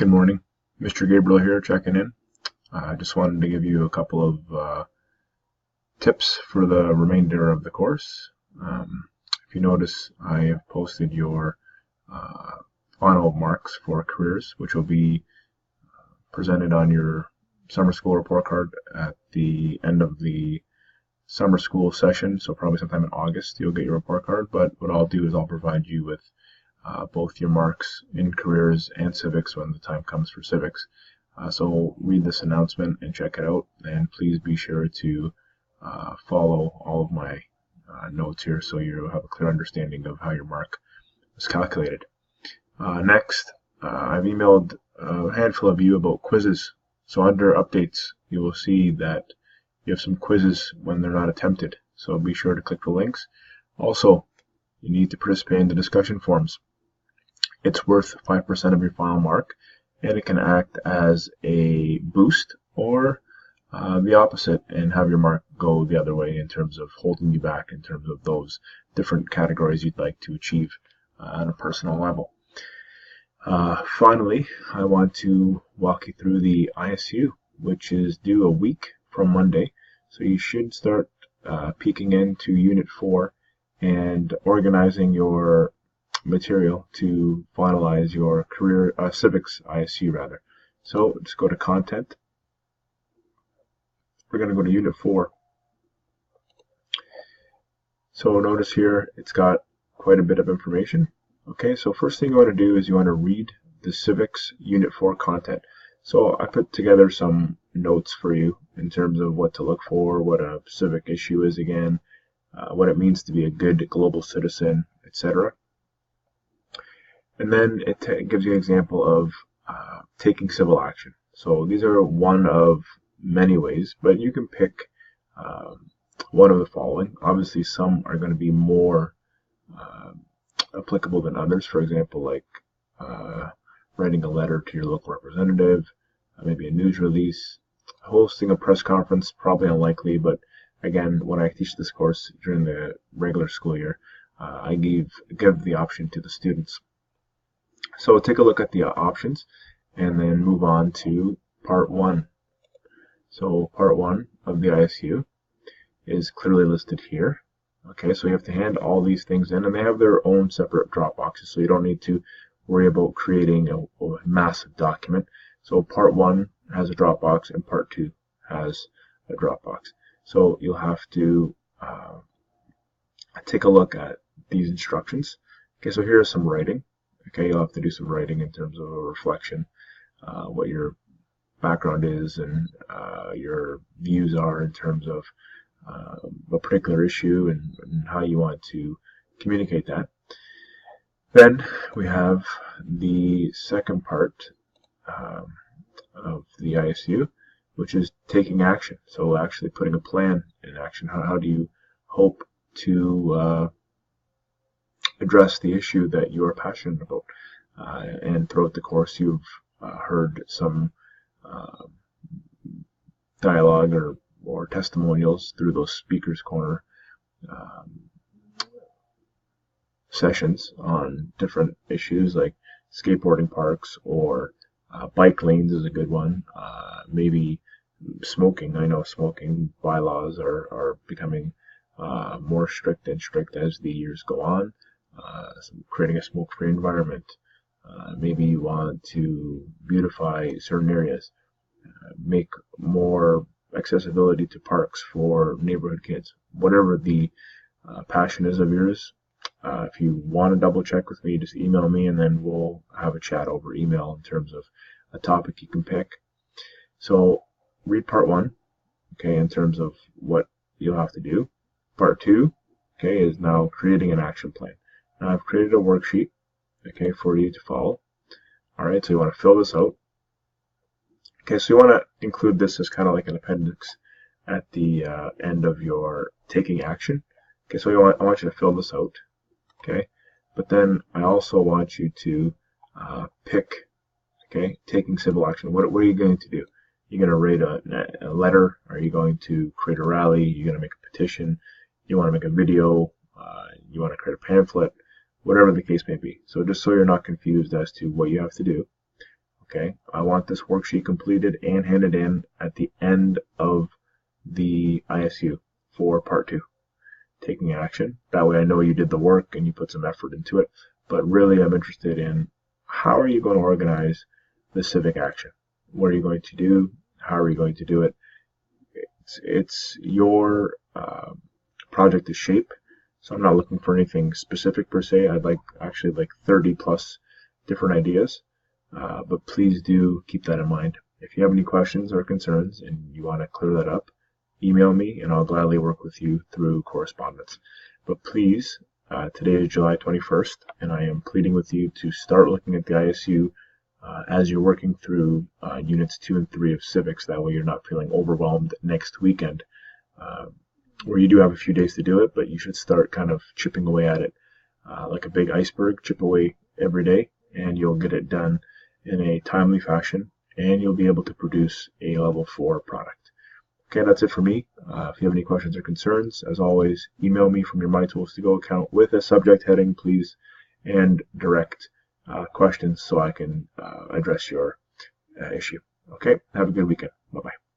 Good morning. Mr. Gabriel here checking in. I just wanted to give you a couple of tips for the remainder of the course. If you notice, I have posted your final marks for careers, which will be presented on your summer school report card at the end of the summer school session. So probably sometime in August you'll get your report card, but what I'll do is I'll provide you with both your marks in careers and civics when the time comes for civics. So read this announcement and check it out, and please be sure to follow all of my notes here so you have a clear understanding of how your mark is calculated. Next, I've emailed a handful of you about quizzes. So under updates, you will see that you have some quizzes when they're not attempted. So be sure to click the links. Also, you need to participate in the discussion forums. It's worth 5% of your final mark, and it can act as a boost or the opposite and have your mark go the other way in terms of holding you back in terms of those different categories you'd like to achieve on a personal level. Finally, I want to walk you through the ISU, which is due a week from Monday. So you should start peeking into Unit 4 and organizing your material to finalize your career Civics ISU rather. So just go to Content. We're going to go to Unit 4. So notice here it's got quite a bit of information. Okay, so first thing you want to do is you want to read the Civics Unit 4 content. So I put together some notes for you in terms of what to look for, what a civic issue is again, what it means to be a good global citizen, etc. And then it gives you an example of taking civil action. So these are one of many ways, but you can pick one of the following. Obviously, some are going to be more applicable than others. For example, like writing a letter to your local representative, maybe a news release, hosting a press conference, probably unlikely, but again, when I teach this course during the regular school year, I give the option to the students. So take a look at the options and then move on to Part 1. So Part 1 of the ISU is clearly listed here. Okay, so you have to hand all these things in, and they have their own separate drop boxes, so you don't need to worry about creating a massive document. So Part 1 has a drop box and Part 2 has a drop box. So you'll have to take a look at these instructions. Okay, so here is some writing. Okay, you'll have to do some writing in terms of a reflection, what your background is and your views are in terms of a particular issue and how you want to communicate that. Then we have the second part of the ISU, which is taking action. So actually putting a plan in action. How do you hope to address the issue that you are passionate about? And throughout the course, you've heard some dialogue or testimonials through those Speaker's Corner sessions on different issues like skateboarding parks or bike lanes is a good one. Maybe smoking. I know smoking bylaws are becoming more strict and strict as the years go on. Creating a smoke-free environment. Maybe you want to beautify certain areas, make more accessibility to parks for neighborhood kids. Whatever the passion is of yours, if you want to double check with me, just email me and then we'll have a chat over email in terms of a topic you can pick. So read Part 1, okay, in terms of what you'll have to do. Part 2, okay, is now creating an action plan. Now I've created a worksheet, okay, for you to follow. Alright, so you want to fill this out. Okay, so you want to include this as kind of like an appendix at the end of your taking action. Okay, so I want you to fill this out. Okay, but then I also want you to pick, okay, taking civil action. What are you going to do? You're going to write a letter? Are you going to create a rally? You're going to make a petition? You want to make a video? You want to create a pamphlet? Whatever the case may be. So just so you're not confused as to what you have to do. Okay, I want this worksheet completed and handed in at the end of the ISU for part 2. Taking action. That way I know you did the work and you put some effort into it. But really I'm interested in how are you going to organize the civic action? What are you going to do? How are you going to do it? It's your project to shape. So I'm not looking for anything specific per se. I'd actually like 30 plus different ideas. But please do keep that in mind. If you have any questions or concerns and you want to clear that up, email me and I'll gladly work with you through correspondence. But please, today is July 21st and I am pleading with you to start looking at the ISU as you're working through units 2 and 3 of civics. That way you're not feeling overwhelmed next weekend, where you do have a few days to do it, but you should start kind of chipping away at it like a big iceberg. Chip away every day and you'll get it done in a timely fashion and you'll be able to produce a level 4 product. Okay, that's it for me. If you have any questions or concerns, as always, email me from your My Tools to Go account with a subject heading, please, and direct questions so I can address your issue. Okay, have a good weekend. Bye-bye.